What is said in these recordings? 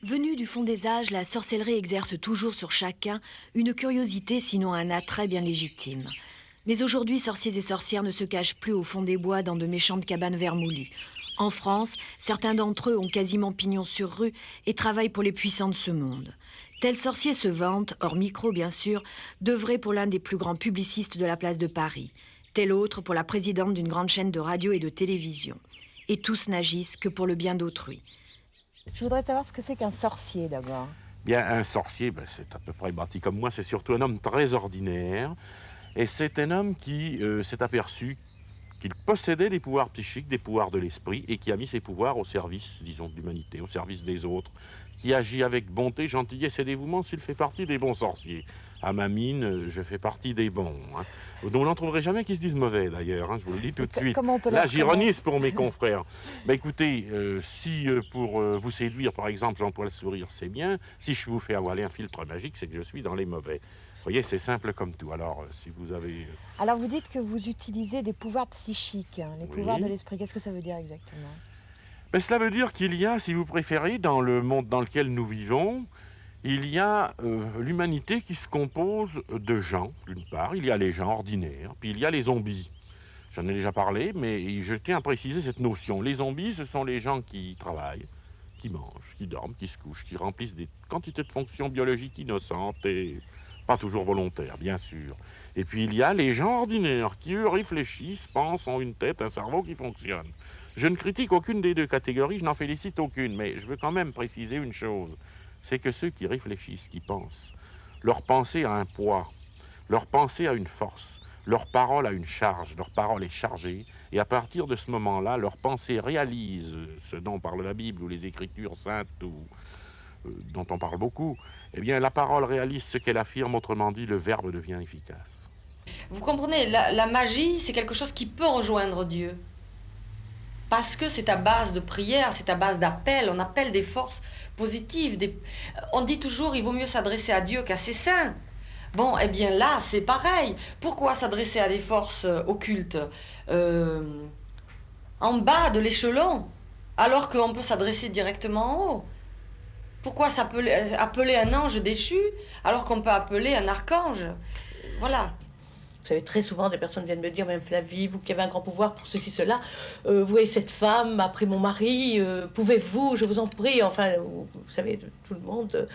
Venue du fond des âges, la sorcellerie exerce toujours sur chacun une curiosité, sinon un attrait bien légitime. Mais aujourd'hui, sorciers et sorcières ne se cachent plus au fond des bois dans de méchantes cabanes vermoulues. En France, certains d'entre eux ont quasiment pignon sur rue et travaillent pour les puissants de ce monde. Tel sorcier se vante, hors micro bien sûr, d'œuvrer pour l'un des plus grands publicistes de la place de Paris. Tel autre pour la présidente d'une grande chaîne de radio et de télévision. Et tous n'agissent que pour le bien d'autrui. Je voudrais savoir ce que c'est qu'un sorcier d'abord. Bien, un sorcier, c'est à peu près bâti comme moi, c'est surtout un homme très ordinaire. Et c'est un homme qui s'est aperçu qu'il possédait des pouvoirs psychiques, des pouvoirs de l'esprit, et qui a mis ses pouvoirs au service, disons, de l'humanité, au service des autres, qui agit avec bonté, gentillesse et dévouement s'il fait partie des bons sorciers. À ma mine, je fais partie des bons. Dont on n'en trouverait jamais qui se disent mauvais, d'ailleurs, je vous le dis tout de suite. Comment on peut Là, le j'ironise pour mes confrères. Écoutez, si pour vous séduire, par exemple, j'emploie le sourire, c'est bien. Si je vous fais avaler un filtre magique, c'est que je suis dans les mauvais. Vous voyez, c'est simple comme tout. Alors, si vous avez... Alors vous dites que vous utilisez des pouvoirs psychiques, les Oui. pouvoirs de l'esprit. Qu'est-ce que ça veut dire exactement? Cela veut dire qu'il y a, si vous préférez, dans le monde dans lequel nous vivons, il y a l'humanité qui se compose de gens, d'une part. Il y a les gens ordinaires, puis il y a les zombies. J'en ai déjà parlé, mais je tiens à préciser cette notion. Les zombies, ce sont les gens qui travaillent, qui mangent, qui dorment, qui se couchent, qui remplissent des quantités de fonctions biologiques innocentes et pas toujours volontaires, bien sûr. Et puis il y a les gens ordinaires qui, eux, réfléchissent, pensent, ont une tête, un cerveau qui fonctionne. Je ne critique aucune des deux catégories, je n'en félicite aucune, mais je veux quand même préciser une chose. C'est que ceux qui réfléchissent, qui pensent, leur pensée a un poids, leur pensée a une force, leur parole a une charge, leur parole est chargée, et à partir de ce moment-là, leur pensée réalise ce dont parle la Bible ou les Écritures saintes ou dont on parle beaucoup. Eh bien, la parole réalise ce qu'elle affirme, autrement dit, le verbe devient efficace. Vous comprenez, la magie, c'est quelque chose qui peut rejoindre Dieu. Parce que c'est à base de prière, c'est à base d'appel, on appelle des forces positives. On dit toujours il vaut mieux s'adresser à Dieu qu'à ses saints. Bon, eh bien là, c'est pareil. Pourquoi s'adresser à des forces occultes en bas de l'échelon, alors qu'on peut s'adresser directement en haut? Pourquoi appeler un ange déchu, alors qu'on peut appeler un archange? Voilà. Vous savez, très souvent, des personnes viennent me dire, même Flavie, vous qui avez un grand pouvoir pour ceci, cela, vous voyez, cette femme a pris mon mari, pouvez-vous, je vous en prie, enfin, vous savez, tout le monde...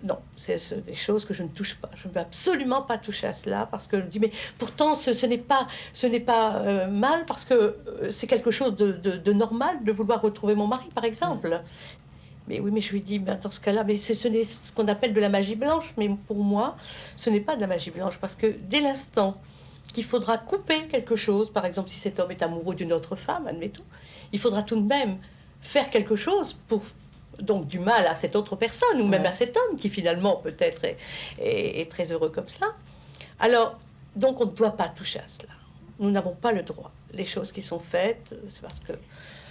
non, c'est des choses que je ne touche pas. Je ne veux absolument pas toucher à cela, parce que je dis, mais pourtant, ce n'est pas mal, parce que c'est quelque chose de normal de vouloir retrouver mon mari, par exemple. Mais oui, mais je lui dis, ben, dans ce cas-là, mais ce n'est ce qu'on appelle de la magie blanche. Mais pour moi, ce n'est pas de la magie blanche. Parce que dès l'instant qu'il faudra couper quelque chose, par exemple, si cet homme est amoureux d'une autre femme, admettons, il faudra tout de même faire quelque chose pour donc du mal à cette autre personne, ou même à cet homme qui finalement peut-être est très heureux comme cela. Alors, donc on ne doit pas toucher à cela. Nous n'avons pas le droit. Les choses qui sont faites, c'est parce que...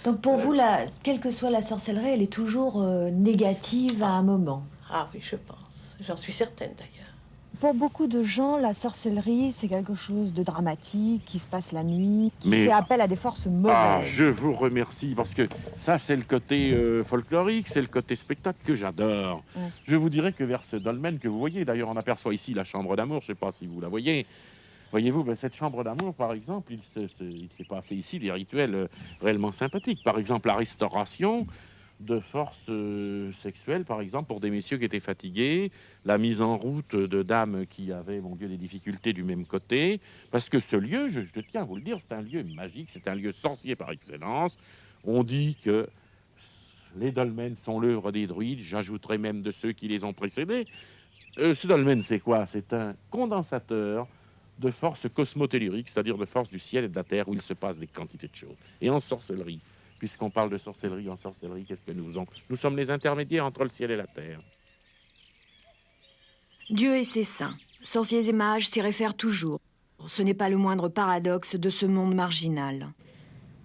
Donc pour vous, quelle que soit la sorcellerie, elle est toujours négative à un moment. Ah oui, je pense. J'en suis certaine d'ailleurs. Pour beaucoup de gens, la sorcellerie, c'est quelque chose de dramatique, qui se passe la nuit, qui fait appel à des forces mauvaises. Ah, je vous remercie, parce que ça, c'est le côté folklorique, c'est le côté spectacle que j'adore. Je vous dirais que vers ce dolmen que vous voyez, d'ailleurs, on aperçoit ici la chambre d'amour, je ne sais pas si vous la voyez. Voyez-vous, cette chambre d'amour, par exemple, il s'est passé ici des rituels réellement sympathiques. Par exemple, la restauration de forces sexuelles, par exemple, pour des messieurs qui étaient fatigués, la mise en route de dames qui avaient, mon Dieu, des difficultés du même côté, parce que ce lieu, je tiens à vous le dire, c'est un lieu magique, c'est un lieu sorcier par excellence. On dit que les dolmens sont l'œuvre des druides, j'ajouterais même de ceux qui les ont précédés. Ce dolmen, c'est quoi? C'est un condensateur de forces cosmotelluriques, c'est-à-dire de forces du ciel et de la terre, où il se passe des quantités de choses. Et en sorcellerie, puisqu'on parle de sorcellerie, en sorcellerie, qu'est-ce que nous faisons? Nous sommes les intermédiaires entre le ciel et la terre. Dieu et ses saints, sorciers et mages s'y réfèrent toujours. Ce n'est pas le moindre paradoxe de ce monde marginal.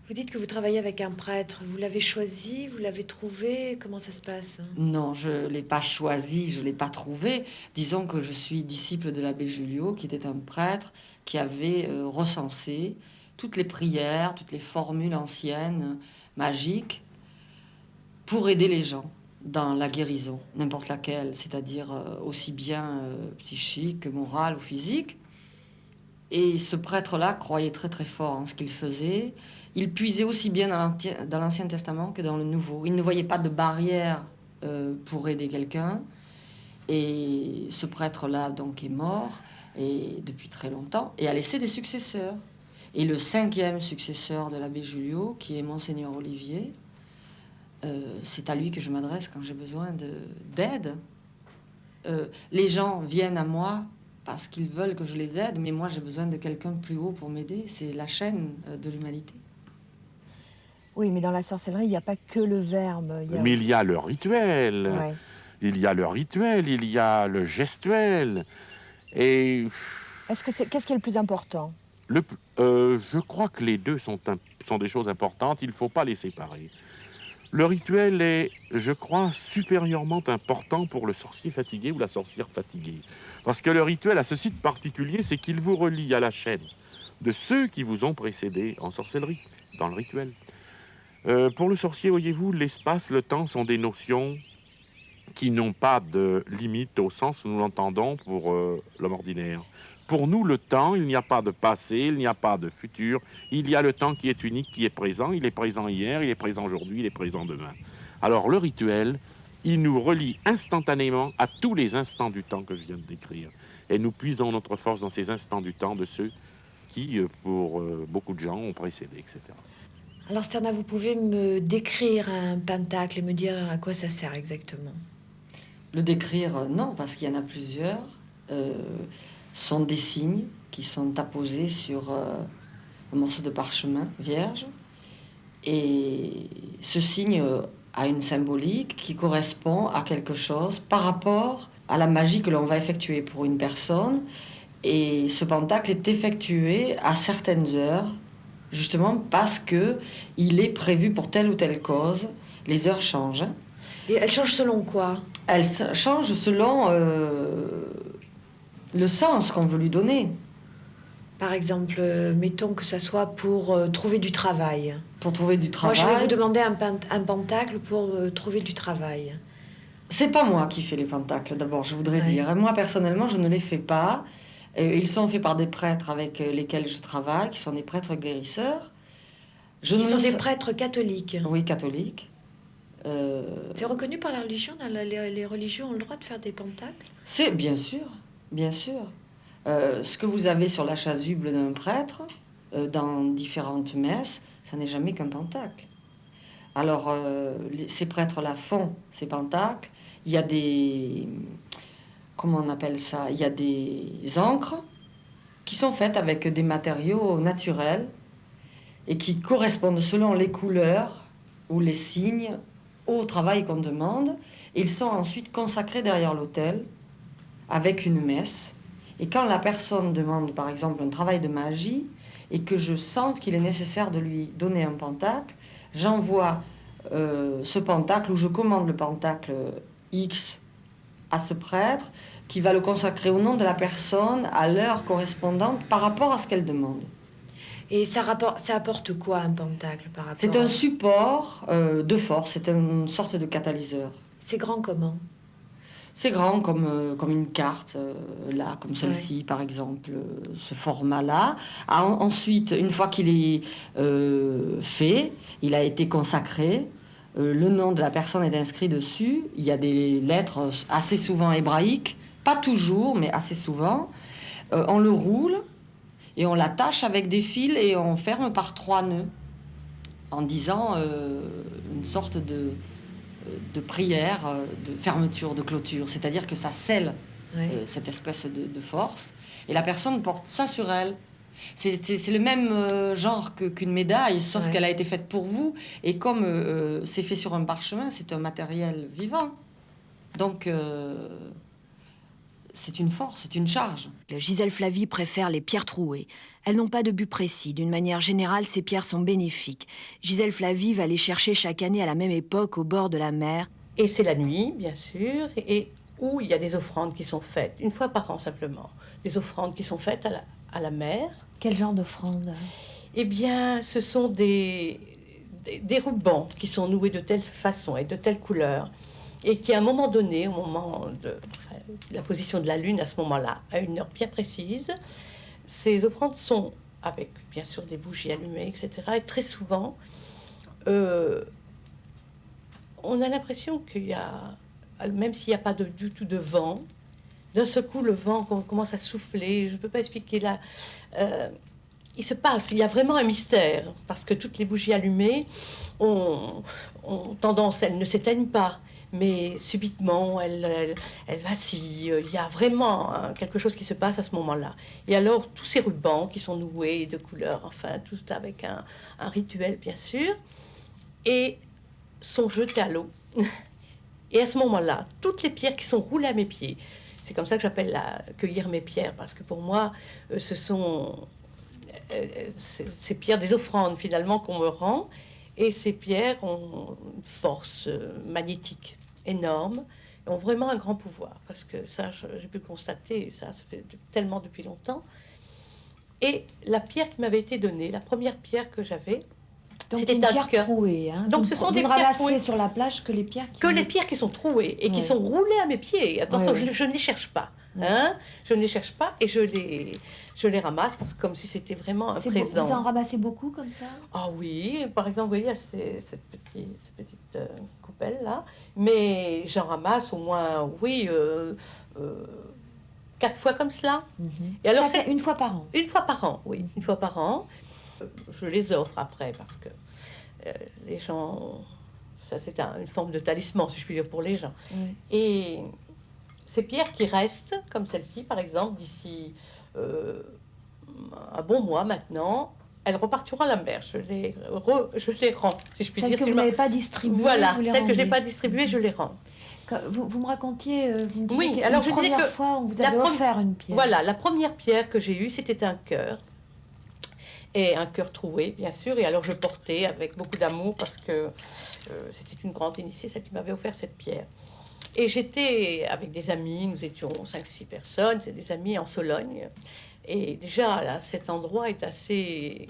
Vous dites que vous travaillez avec un prêtre. Vous l'avez choisi, vous l'avez trouvé. Comment ça se passe? Non, je ne l'ai pas choisi, je ne l'ai pas trouvé. Disons que je suis disciple de l'abbé Julio, qui était un prêtre qui avait recensé toutes les prières, toutes les formules anciennes, magiques, pour aider les gens. dans la guérison, n'importe laquelle, c'est-à-dire aussi bien psychique que morale ou physique. Et ce prêtre-là croyait très très fort en ce qu'il faisait. Il puisait aussi bien dans l'Ancien Testament que dans le Nouveau. Il ne voyait pas de barrière pour aider quelqu'un. Et ce prêtre-là donc est mort et depuis très longtemps et a laissé des successeurs. Et le 5e successeur de l'abbé Julliot, qui est Monseigneur Olivier, c'est à lui que je m'adresse quand j'ai besoin d'aide. Les gens viennent à moi parce qu'ils veulent que je les aide, mais moi j'ai besoin de quelqu'un de plus haut pour m'aider. C'est la chaîne de l'humanité. Oui, mais dans la sorcellerie, il n'y a pas que le verbe. Mais il y a le rituel. Ouais. Il y a le rituel, il y a le gestuel. Et Qu'est-ce qui est le plus important? je crois que les deux sont des choses importantes, il ne faut pas les séparer. Le rituel est, je crois, supérieurement important pour le sorcier fatigué ou la sorcière fatiguée. Parce que le rituel a ceci de particulier, c'est qu'il vous relie à la chaîne de ceux qui vous ont précédé en sorcellerie, dans le rituel. Pour le sorcier, voyez-vous, l'espace, le temps sont des notions qui n'ont pas de limite au sens où nous l'entendons pour l'homme ordinaire. Pour nous, le temps, il n'y a pas de passé, il n'y a pas de futur. Il y a le temps qui est unique, qui est présent. Il est présent hier, il est présent aujourd'hui, il est présent demain. Alors le rituel, il nous relie instantanément à tous les instants du temps que je viens de décrire. Et nous puisons notre force dans ces instants du temps de ceux qui, pour beaucoup de gens, ont précédé, etc. Alors Sterna, vous pouvez me décrire un pentacle et me dire à quoi ça sert exactement? Le décrire, non, parce qu'il y en a plusieurs. Sont des signes qui sont apposés sur un morceau de parchemin vierge. Et ce signe a une symbolique qui correspond à quelque chose par rapport à la magie que l'on va effectuer pour une personne. Et ce pentacle est effectué à certaines heures, justement parce qu'il est prévu pour telle ou telle cause. Les heures changent. Et elle change selon quoi? Elle change selon le sens qu'on veut lui donner. Par exemple, mettons que ça soit pour trouver du travail. Pour trouver du travail. Moi, je vais vous demander un pentacle pour trouver du travail. C'est pas moi qui fais les pentacles, d'abord, je voudrais dire. Moi, personnellement, je ne les fais pas. Ils sont faits par des prêtres avec lesquels je travaille, qui sont des prêtres guérisseurs. Ils sont des prêtres catholiques. Oui, catholiques. C'est reconnu par la religion? Les religions ont le droit de faire des pentacles? C'est bien sûr, bien sûr. Ce que vous avez sur la chasuble d'un prêtre, dans différentes messes, ça n'est jamais qu'un pentacle. Alors, ces prêtres-là font ces pentacles. Il y a des... Comment on appelle ça? Il y a des encres qui sont faites avec des matériaux naturels et qui correspondent selon les couleurs ou les signes au travail qu'on demande. Ils sont ensuite consacrés derrière l'autel avec une messe. Et quand la personne demande, par exemple, un travail de magie et que je sente qu'il est nécessaire de lui donner un pentacle, j'envoie ce pentacle ou je commande le pentacle X à ce prêtre qui va le consacrer au nom de la personne à l'heure correspondante par rapport à ce qu'elle demande. Et ça apporte quoi, un pentacle, par rapport C'est un support de force, c'est une sorte de catalyseur. C'est grand comment? C'est grand comme une carte, là, comme celle-ci, par exemple, ce format-là. Ensuite, une fois qu'il est fait, il a été consacré, le nom de la personne est inscrit dessus. Il y a des lettres assez souvent hébraïques, pas toujours, mais assez souvent. On le roule et on l'attache avec des fils et on ferme par 3 nœuds, en disant une sorte de prière, de fermeture, de clôture. C'est-à-dire que ça scelle cette espèce de force. Et la personne porte ça sur elle. C'est le même genre qu'une médaille, sauf qu'elle a été faite pour vous. Et comme c'est fait sur un parchemin, c'est un matériel vivant. Donc, c'est une force, c'est une charge. Gisèle Flavie préfère les pierres trouées. Elles n'ont pas de but précis. D'une manière générale, ces pierres sont bénéfiques. Gisèle Flavie va les chercher chaque année à la même époque au bord de la mer. Et c'est la nuit, bien sûr, et où il y a des offrandes qui sont faites, une fois par an simplement. Des offrandes qui sont faites à la mer. Quel genre d'offrande? Eh bien, ce sont des rubans qui sont noués de telle façon et de telle couleur et qui, à un moment donné, au moment de la position de la Lune, à ce moment-là, à une heure bien précise, ces offrandes sont avec, bien sûr, des bougies allumées, etc. Et très souvent, on a l'impression qu'il y a, même s'il n'y a pas du tout de vent, d'un seul coup, le vent commence à souffler. Je ne peux pas expliquer là. Il se passe, il y a vraiment un mystère, parce que toutes les bougies allumées ont tendance, elles ne s'éteignent pas, mais subitement, elles vacillent. Il y a vraiment quelque chose qui se passe à ce moment-là. Et alors, tous ces rubans qui sont noués de couleurs, enfin, tout avec un rituel, bien sûr, et sont jetés à l'eau. Et à ce moment-là, toutes les pierres qui sont roulées à mes pieds, c'est comme ça que j'appelle cueillir mes pierres, parce que pour moi, ce sont ces pierres des offrandes, finalement, qu'on me rend. Et ces pierres ont une force magnétique énorme, et ont vraiment un grand pouvoir, parce que ça, j'ai pu constater, ça fait tellement depuis longtemps. Et la pierre qui m'avait été donnée, la première pierre que j'avais, c'était une pierre trouée. Hein. Donc ce sont des pierres trouées sur la plage que les pierres qui sont trouées et qui sont roulées à mes pieds. Attention, je ne les cherche pas. Hein, je ne les cherche pas et je les ramasse parce que comme si c'était vraiment un présent. Vous en ramassez beaucoup comme ça? Ah oui, par exemple, vous voyez, cette petite coupelle là, mais j'en ramasse au moins, oui, 4 fois comme cela. Et alors, une fois par an? Une fois par an, oui, une fois par an. Je les offre après parce que les gens, ça c'est une forme de talisman, si je puis dire, pour les gens. Et ces pierres qui restent, comme celle-ci par exemple, d'ici un bon mois maintenant, elles repartiront à la mer. Je les rends, si je puis dire. Celles que vous n'avez pas distribuées. Voilà, celles que je n'ai pas distribuées, je les rends. Vous me racontiez, vous me disiez oui, alors je disais que fois, on vous avait offert une pierre. Voilà, la première pierre que j'ai eue, c'était un cœur. Et un cœur troué, bien sûr. Et alors je portais avec beaucoup d'amour parce que c'était une grande initiée, celle qui m'avait offert cette pierre. Et j'étais avec des amis, nous étions 5-6 personnes, c'est des amis en Sologne. Et déjà, là, cet endroit est assez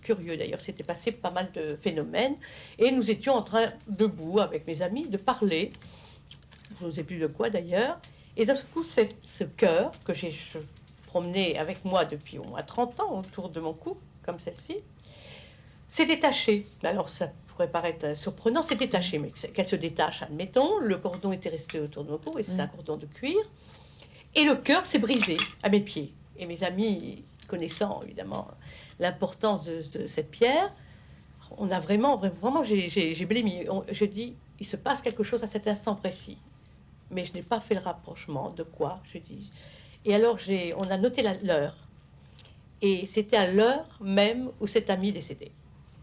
curieux. D'ailleurs, s'était passé pas mal de phénomènes. Et nous étions en train, debout, avec mes amis, de parler. Je ne sais plus de quoi, d'ailleurs. Et d'un coup, ce cœur que j'ai promené avec moi depuis au moins 30 ans autour de mon cou, comme celle-ci, s'est détachée. Alors, ça pourrait paraître surprenant, c'est détaché, mais qu'elle se détache, admettons. Le cordon était resté autour de mon cou, et c'est un cordon de cuir. Et le cœur s'est brisé à mes pieds. Et mes amis, connaissant évidemment l'importance de cette pierre, on a vraiment j'ai blémi. Je dis, il se passe quelque chose à cet instant précis. Mais je n'ai pas fait le rapprochement de quoi, je dis. Et alors, on a noté l'heure. Et c'était à l'heure même où cet ami décédé.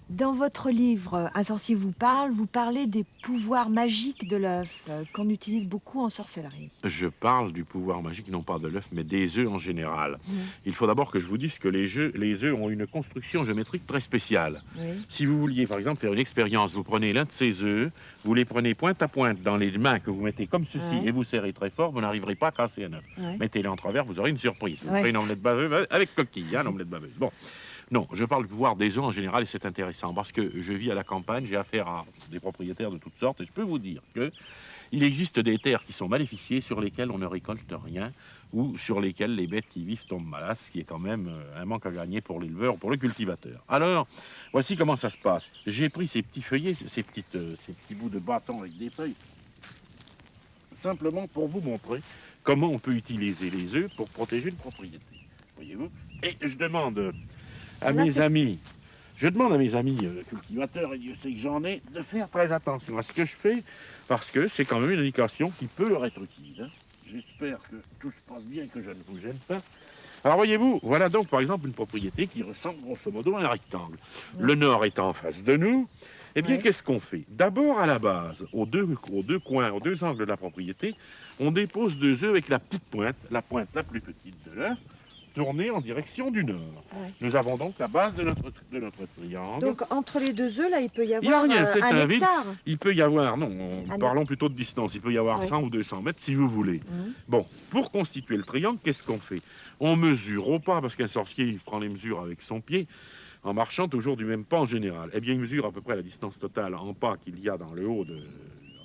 Dans votre livre, Un sorcier vous parle, vous parlez des pouvoirs magiques de l'œuf qu'on utilise beaucoup en sorcellerie. Je parle du pouvoir magique, non pas de l'œuf, mais des œufs en général. Il faut d'abord que je vous dise que les œufs ont une construction géométrique très spéciale. Si vous vouliez, par exemple, faire une expérience, vous prenez l'un de ces œufs, vous les prenez pointe à pointe dans les mains que vous mettez comme ceci et vous serrez très fort, vous n'arriverez pas à casser un œuf. Mettez-les en travers, vous aurez une surprise. Vous ferez une omelette baveuse avec coquille, une omelette baveuse. Bon. Non, je parle du pouvoir des œufs en général et c'est intéressant parce que je vis à la campagne, j'ai affaire à des propriétaires de toutes sortes et je peux vous dire que il existe des terres qui sont maléficiées sur lesquelles on ne récolte rien ou sur lesquelles les bêtes qui vivent tombent malades, ce qui est quand même un manque à gagner pour l'éleveur ou pour le cultivateur. Alors, voici comment ça se passe. J'ai pris ces petits feuillets, ces petits bouts de bâton avec des feuilles, simplement pour vous montrer comment on peut utiliser les œufs pour protéger une propriété. Voyez-vous? Et je demande à mes amis cultivateurs, et Dieu sait que j'en ai, de faire très attention à ce que je fais, parce que c'est quand même une indication qui peut leur être utile. J'espère que tout se passe bien et que je ne vous gêne pas. Alors voyez-vous, voilà donc par exemple une propriété qui ressemble grosso modo à un rectangle. Le nord est en face de nous. Eh bien, qu'est-ce qu'on fait? D'abord, à la base, aux deux coins, aux deux angles de la propriété, on dépose 2 œufs avec la petite pointe, la pointe la plus petite de l'œuf, tournée en direction du nord. Nous avons donc la base de notre triangle. Donc, entre les 2 œufs, là, il peut y avoir un hectare. Il peut y avoir, parlons plutôt de distance, il peut y avoir 100 ou 200 mètres si vous voulez. Bon, pour constituer le triangle, qu'est-ce qu'on fait? On mesure au pas, parce qu'un sorcier, il prend les mesures avec son pied, en marchant toujours du même pas en général. Eh bien, il mesure à peu près la distance totale en pas qu'il y a dans le haut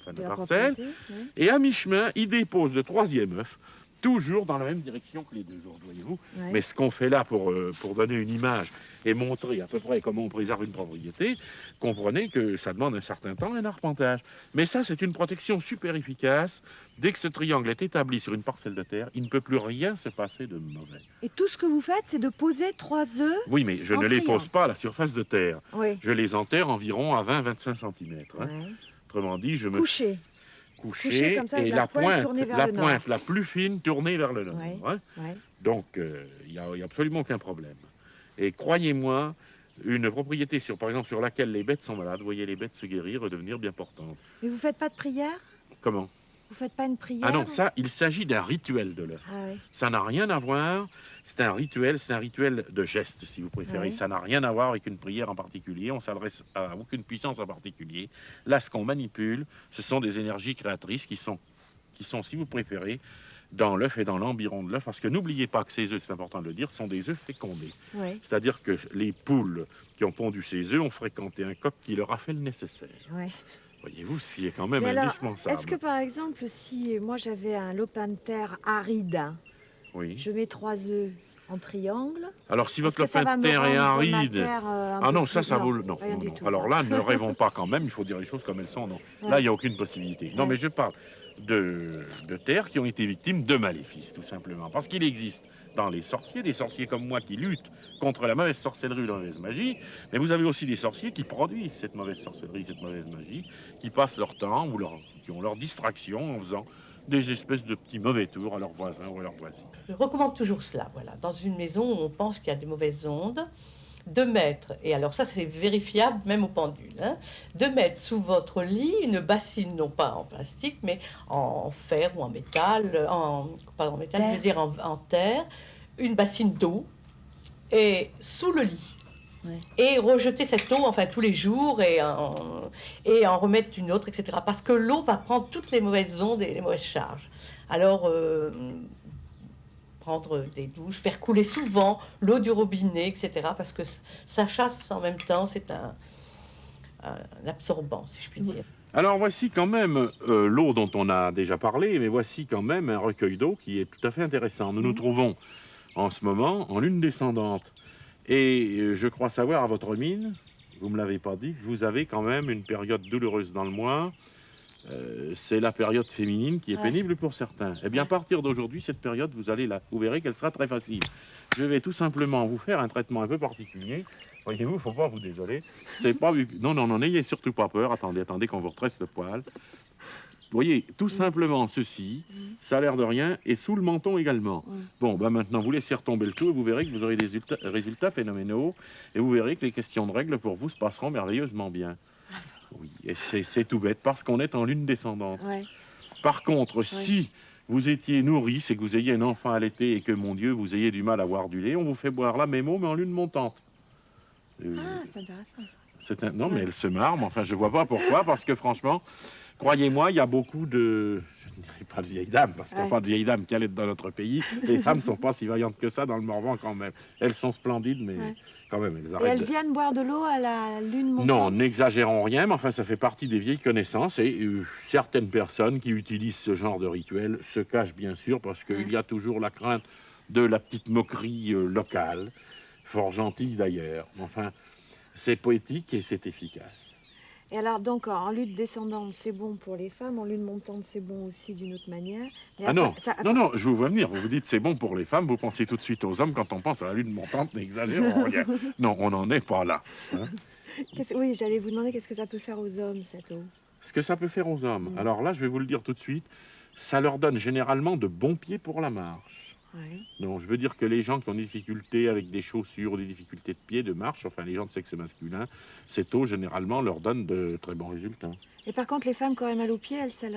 enfin de De la parcelle. propriété, oui. Et à mi-chemin, il dépose le troisième œuf, toujours dans la même direction que les deux autres, voyez-vous. Ouais. Mais ce qu'on fait là pour donner une image et montrer à peu près comment on préserve une propriété, comprenez que ça demande un certain temps, un arpentage. Mais ça, c'est une protection super efficace. Dès que ce triangle est établi sur une parcelle de terre, il ne peut plus rien se passer de mauvais. Et tout ce que vous faites, c'est de poser 3 œufs. Oui, mais je En ne les triangle. pose pas à la surface de terre. Oui. Je les enterre environ à 20-25 cm. Ouais. Autrement dit, je me Couché. coucher comme ça, et avec la la pointe pointe, tournée vers la le nord. pointe la plus fine tournée vers le nord. Ouais. Hein. Ouais. Donc, il n'y a absolument aucun problème. Et croyez-moi, une propriété, par exemple, sur laquelle les bêtes sont malades, vous voyez les bêtes se guérir et devenir bien portantes. Mais vous faites pas de prière? Comment? Vous faites pas une prière? Ah non, ça, il s'agit d'un rituel de l'œuf. Ah oui. Ça n'a rien à voir, c'est un rituel de geste, si vous préférez. Oui. Ça n'a rien à voir avec une prière en particulier, on s'adresse à aucune puissance en particulier. Là, ce qu'on manipule, ce sont des énergies créatrices qui sont, si vous préférez, dans l'œuf et dans l'environ de l'œuf, parce que n'oubliez pas que ces œufs, c'est important de le dire, sont des œufs fécondés. Oui. C'est-à-dire que les poules qui ont pondu ces œufs ont fréquenté un coq qui leur a fait le nécessaire. Oui. Voyez-vous, ce qui est quand même Mais alors, indispensable. est-ce que par exemple, si moi j'avais un lopin de terre aride, Oui. je mets 3 œufs en triangle? Alors, si Est-ce votre que ça lopin va de me terre est rendre ma aride... terre, un Ah peu non, plus- ça vaut le... Non, rien non, du non. tout. Alors là, ne rêvons pas quand même, il faut dire les choses comme elles sont. Non. Là, Ouais. il n'y a aucune possibilité. Non, Ouais. mais je parle de terres qui ont été victimes de maléfices, tout simplement. Parce qu'il existe dans les sorciers, des sorciers comme moi qui luttent contre la mauvaise sorcellerie ou la mauvaise magie, mais vous avez aussi des sorciers qui produisent cette mauvaise sorcellerie, cette mauvaise magie, qui passent leur temps ou qui ont leur distraction en faisant des espèces de petits mauvais tours à leurs voisins ou à leurs voisines. Je recommande toujours cela. Voilà. Dans une maison où on pense qu'il y a des mauvaises ondes, de mettre, et alors ça c'est vérifiable même au pendule, hein, de mettre sous votre lit une bassine, non pas en plastique, mais en fer ou en métal, pas en métal, je veux dire en terre, une bassine d'eau, et sous le lit. Ouais. Et rejeter cette eau, enfin tous les jours, et en remettre une autre, etc. Parce que l'eau va prendre toutes les mauvaises ondes et les mauvaises charges. Alors, prendre des douches, faire couler souvent l'eau du robinet, etc. Parce que ça chasse en même temps, c'est un absorbant, si je puis dire. Alors voici quand même l'eau dont on a déjà parlé, mais voici quand même un recueil d'eau qui est tout à fait intéressant. Nous nous trouvons en ce moment en lune descendante. Et je crois savoir à votre mine, vous ne me l'avez pas dit, que vous avez quand même une période douloureuse dans le mois. C'est la période féminine qui est pénible pour certains. Eh bien, à partir d'aujourd'hui, cette période, vous verrez qu'elle sera très facile. Je vais tout simplement vous faire un traitement un peu particulier. Voyez-vous, il ne faut pas vous désoler. C'est pas... Non, n'ayez surtout pas peur. Attendez qu'on vous retresse le poil. Vous voyez, tout simplement ceci, ça a l'air de rien, et sous le menton également. Bon, ben maintenant, vous laissez retomber le tout, et vous verrez que vous aurez des résultats phénoménaux, et vous verrez que les questions de règles pour vous se passeront merveilleusement bien. Oui, et c'est tout bête, parce qu'on est en lune descendante. Ouais. Par contre, si vous étiez nourrice et que vous ayez un enfant à l'été et que, mon Dieu, vous ayez du mal à boire du lait, on vous fait boire la même eau, mais en lune montante. Ah, c'est intéressant ça. Non, mais elle se marre, mais enfin, je vois pas pourquoi, parce que franchement, croyez-moi, il y a beaucoup de... Je ne dirais pas de vieilles dames, parce qu'il n'y a pas de vieilles dames qui allaitent dans notre pays. Les femmes ne sont pas si vaillantes que ça dans le Morvan quand même. Elles sont splendides, mais quand même, elles Et arrêtent. elles viennent boire de l'eau à la lune montante? Non, n'exagérons rien, mais enfin, ça fait partie des vieilles connaissances. Et certaines personnes qui utilisent ce genre de rituel se cachent bien sûr, parce qu'il y a toujours la crainte de la petite moquerie locale, fort gentille d'ailleurs. Enfin, c'est poétique et c'est efficace. Et alors, donc, en lune descendante, c'est bon pour les femmes, en lune montante, c'est bon aussi d'une autre manière. Mais Ah après, non, ça- non, je vous vois venir. Vous vous dites c'est bon pour les femmes, vous pensez tout de suite aux hommes quand on pense à la lune montante, n'exagérons rien. Non, on n'en est pas là. Hein. Oui, j'allais vous demander qu'est-ce que ça peut faire aux hommes, cette eau. Ce que ça peut faire aux hommes, alors là, je vais vous le dire tout de suite, ça leur donne généralement de bons pieds pour la marche. Ouais. Donc, je veux dire que les gens qui ont des difficultés avec des chaussures ou des difficultés de pied, de marche, enfin les gens de sexe masculin, cette eau, généralement, leur donne de très bons résultats. Et par contre, les femmes qui auraient mal aux pieds, elles, ça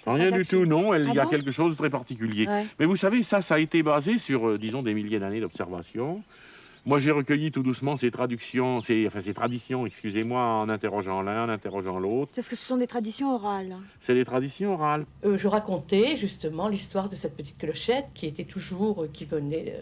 pas Rien du d'action. tout, non. Il Ah y a bon quelque chose de très particulier. Ouais. Mais vous savez, ça a été basé sur, disons, des milliers d'années d'observation. Moi, j'ai recueilli tout doucement ces traductions, ces traditions, excusez-moi, en interrogeant l'un, en interrogeant l'autre. Parce que ce sont des traditions orales. C'est des traditions orales. Je racontais justement l'histoire de cette petite clochette qui était toujours, qui venait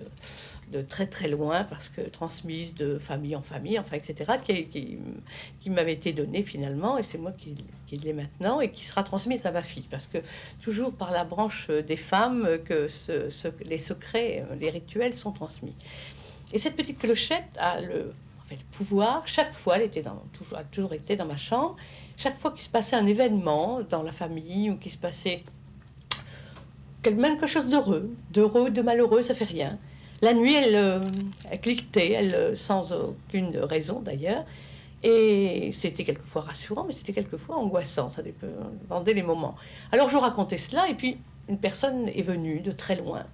de très très loin parce que transmise de famille en famille, enfin etc., qui m'avait été donnée finalement, et c'est moi qui l'ai maintenant, et qui sera transmise à ma fille, parce que toujours par la branche des femmes que les secrets, les rituels sont transmis. Et cette petite clochette a le pouvoir, chaque fois, elle a toujours été dans ma chambre, chaque fois qu'il se passait un événement dans la famille, ou qu'il se passait même quelque chose d'heureux, de malheureux, ça fait rien. La nuit, elle cliquetait, sans aucune raison d'ailleurs, et c'était quelquefois rassurant, mais c'était quelquefois angoissant, ça dépendait les moments. Alors je racontais cela, et puis une personne est venue de très loin,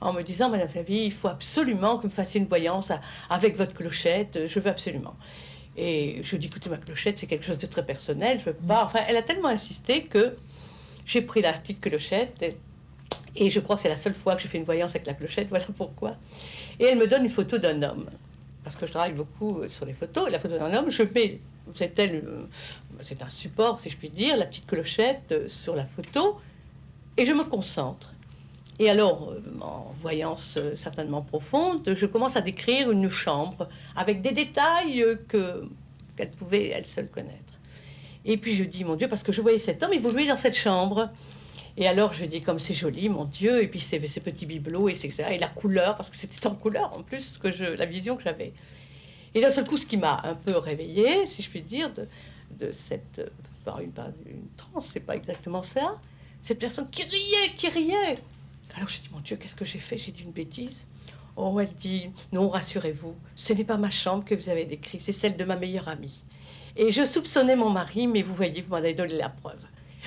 en me disant, Madame Flavie, il faut absolument que vous me fassiez une voyance avec votre clochette, je veux absolument. Et je dis, écoutez, ma clochette, c'est quelque chose de très personnel, je veux pas... Enfin, elle a tellement insisté que j'ai pris la petite clochette, et je crois que c'est la seule fois que j'ai fait une voyance avec la clochette, voilà pourquoi. Et elle me donne une photo d'un homme, parce que je travaille beaucoup sur les photos, la photo d'un homme, je mets, c'est un support, si je puis dire, la petite clochette sur la photo, et je me concentre. Et alors, en voyance certainement profonde, je commence à décrire une chambre avec des détails qu'elle pouvait elle seule connaître. Et puis je dis, mon Dieu, parce que je voyais cet homme évoluer dans cette chambre. Et alors je dis, comme c'est joli, mon Dieu, et puis ces petits bibelots, et la couleur, parce que c'était en couleur en plus, la vision que j'avais. Et d'un seul coup, ce qui m'a un peu réveillée, si je puis dire, de cette... par une transe, c'est pas exactement ça, cette personne qui riait. Alors je dis, mon Dieu, qu'est-ce que j'ai fait? J'ai dit une bêtise. Oh, elle dit, non, rassurez-vous, ce n'est pas ma chambre que vous avez décrite, c'est celle de ma meilleure amie. Et je soupçonnais mon mari, mais vous voyez, vous m'en avez donné la preuve.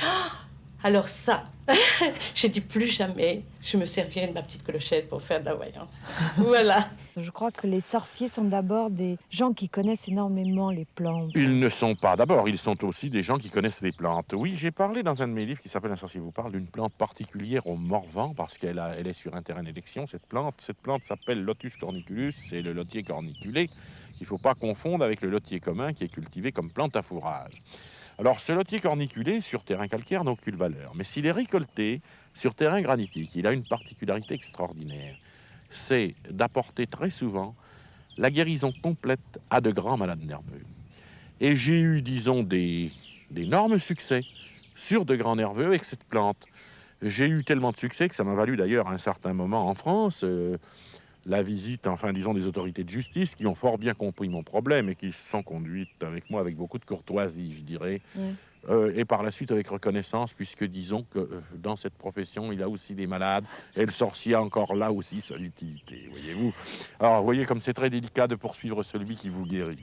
Ah, alors ça, j'ai dit, plus jamais je me servirai de ma petite clochette pour faire de la voyance. Voilà. Je crois que les sorciers sont d'abord des gens qui connaissent énormément les plantes. Ils ne sont pas d'abord, ils sont aussi des gens qui connaissent les plantes. Oui, j'ai parlé dans un de mes livres qui s'appelle Un sorcier vous parle d'une plante particulière au Morvan parce qu'elle est sur un terrain d'élection. Cette plante s'appelle Lotus corniculus, c'est le lotier corniculé qu'il ne faut pas confondre avec le lotier commun qui est cultivé comme plante à fourrage. Alors ce lotier corniculé sur terrain calcaire n'a aucune valeur, mais s'il est récolté sur terrain granitique, il a une particularité extraordinaire. C'est d'apporter très souvent la guérison complète à de grands malades nerveux. Et j'ai eu, disons, d'énormes succès sur de grands nerveux avec cette plante. J'ai eu tellement de succès que ça m'a valu d'ailleurs à un certain moment en France la visite, enfin disons, des autorités de justice qui ont fort bien compris mon problème et qui se sont conduites avec moi avec beaucoup de courtoisie, je dirais. Oui. Et par la suite avec reconnaissance, puisque disons que dans cette profession, il y a aussi des malades, et le sorcier a encore là aussi son utilité, voyez-vous. Alors, vous voyez comme c'est très délicat de poursuivre celui qui vous guérit.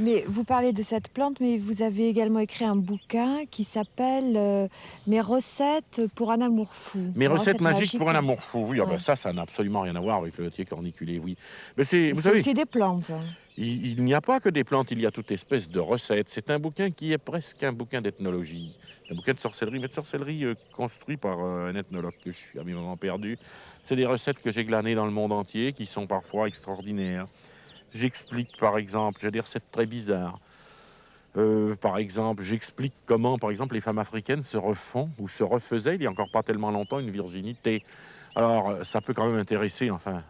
Mais vous parlez de cette plante, mais vous avez également écrit un bouquin qui s'appelle Mes recettes pour un amour fou. Mes recettes magiques pour un amour fou, oui, Ouais. ben ça n'a absolument rien à voir avec le lotier corniculé, oui. Mais vous C'est savez, aussi des plantes. il n'y a pas que des plantes, il y a toute espèce de recettes. C'est un bouquin qui est presque un bouquin d'ethnologie, un bouquin de sorcellerie, mais de sorcellerie construit par un ethnologue que je suis à mes moments perdu. C'est des recettes que j'ai glanées dans le monde entier, qui sont parfois extraordinaires. J'explique, par exemple, j'ai des recettes très bizarres. Par exemple, j'explique comment, par exemple, les femmes africaines se refont ou se refaisaient, il n'y a encore pas tellement longtemps, une virginité. Alors, ça peut quand même intéresser, enfin...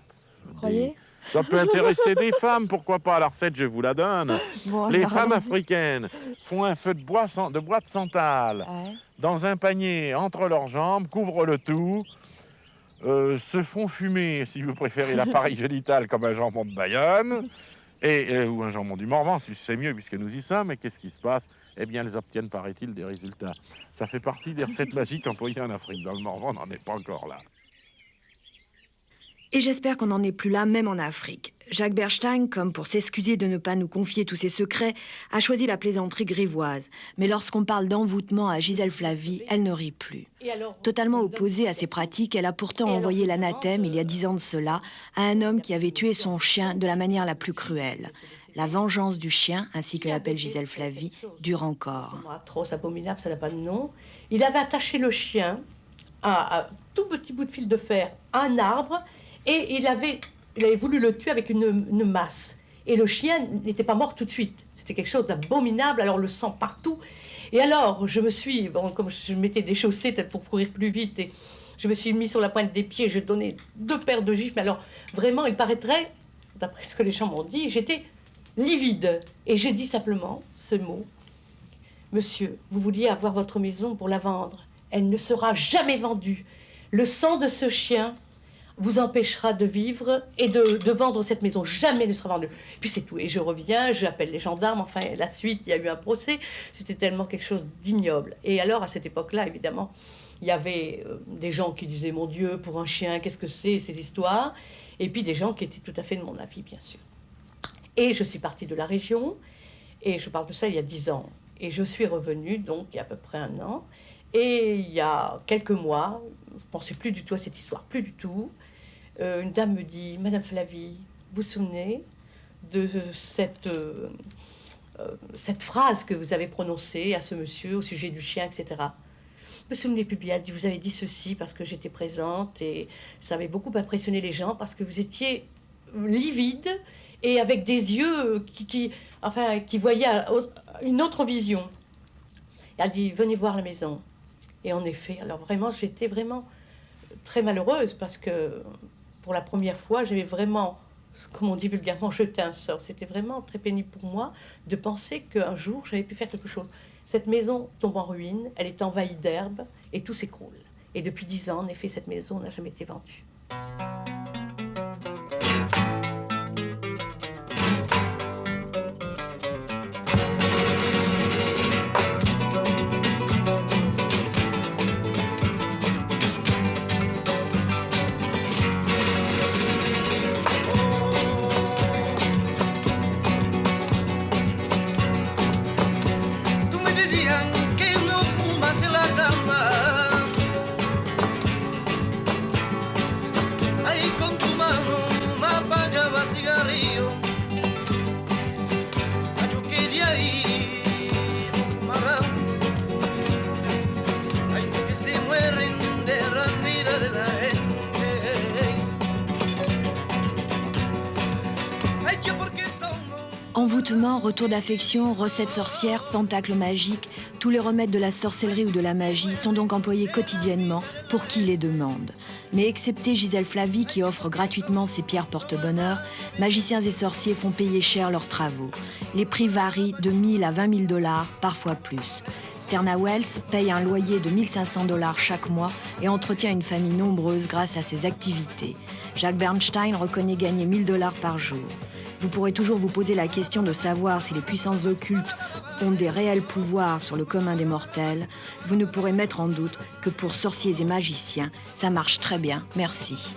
Vous croyez? Ça peut intéresser des femmes, pourquoi pas? La recette, je vous la donne. Bon, Les alors, femmes allons-y. africaines font un feu de bois de santal Ouais. dans un panier entre leurs jambes, couvrent le tout, se font fumer, si vous préférez l'appareil génital, comme un jambon de Bayonne, ou un jambon du Morvan, si c'est mieux, puisque nous y sommes. Et qu'est-ce qui se passe? Eh bien, elles obtiennent, paraît-il, des résultats. Ça fait partie des recettes magiques employées en Afrique. Dans le Morvan, on n'en est pas encore là. Et j'espère qu'on n'en est plus là, même en Afrique. Jacques Bernstein, comme pour s'excuser de ne pas nous confier tous ses secrets, a choisi la plaisanterie grivoise. Mais lorsqu'on parle d'envoûtement à Gisèle Flavie, elle ne rit plus. Totalement opposée à ces pratiques, elle a pourtant envoyé l'anathème, il y a 10 ans de cela, à un homme qui avait tué son chien de la manière la plus cruelle. La vengeance du chien, ainsi que l'appelle Gisèle Flavie, dure encore. Atroce, abominable, ça n'a pas de nom. Il avait attaché le chien à un tout petit bout de fil de fer à un arbre, et il avait il avait voulu le tuer avec une masse. Et le chien n'était pas mort tout de suite. C'était quelque chose d'abominable, alors le sang partout. Et alors, je me suis, bon, comme je m'étais déchaussée pour courir plus vite, et je me suis mis sur la pointe des pieds, je donnais 2 paires de gifles. Mais alors, vraiment, il paraîtrait, d'après ce que les gens m'ont dit, j'étais livide. Et j'ai dit simplement ce mot. Monsieur, vous vouliez avoir votre maison pour la vendre. Elle ne sera jamais vendue. Le sang de ce chien vous empêchera de vivre et de vendre cette maison. Jamais ne sera vendue. Puis c'est tout. Et je reviens, j'appelle les gendarmes. Enfin, la suite, il y a eu un procès. C'était tellement quelque chose d'ignoble. Et alors, à cette époque-là, évidemment, il y avait des gens qui disaient « Mon Dieu, pour un chien, qu'est-ce que c'est, ces histoires ?» Et puis des gens qui étaient tout à fait de mon avis, bien sûr. Et je suis partie de la région. Et je parle de ça il y a 10 ans. Et je suis revenue, donc, il y a à peu près 1 an. Et il y a quelques mois, je ne pensais plus du tout à cette histoire, plus du tout. Une dame me dit, Madame Flavie, vous vous souvenez de cette phrase que vous avez prononcée à ce monsieur au sujet du chien, etc. Je me souvenais plus bien, elle dit, vous avez dit ceci parce que j'étais présente et ça avait beaucoup impressionné les gens parce que vous étiez livide et avec des yeux qui voyaient une autre vision. Et elle dit, venez voir la maison. Et en effet, alors vraiment, j'étais vraiment très malheureuse parce que pour la première fois, j'avais vraiment, comme on dit vulgairement, jeté un sort. C'était vraiment très pénible pour moi de penser qu'un jour, j'avais pu faire quelque chose. Cette maison tombe en ruine, elle est envahie d'herbe et tout s'écroule. Et depuis 10 ans, en effet, cette maison n'a jamais été vendue. Envoûtement, retour d'affection, recettes sorcières, pentacles magiques, tous les remèdes de la sorcellerie ou de la magie sont donc employés quotidiennement pour qui les demande. Mais excepté Gisèle Flavie qui offre gratuitement ses pierres porte-bonheur, magiciens et sorciers font payer cher leurs travaux. Les prix varient de 1000 à 20 000 $, parfois plus. Sterna Wells paye un loyer de 1500 $ chaque mois et entretient une famille nombreuse grâce à ses activités. Jacques Bernstein reconnaît gagner 1000 $ par jour. Vous pourrez toujours vous poser la question de savoir si les puissances occultes ont des réels pouvoirs sur le commun des mortels. Vous ne pourrez mettre en doute que pour sorciers et magiciens, ça marche très bien. Merci.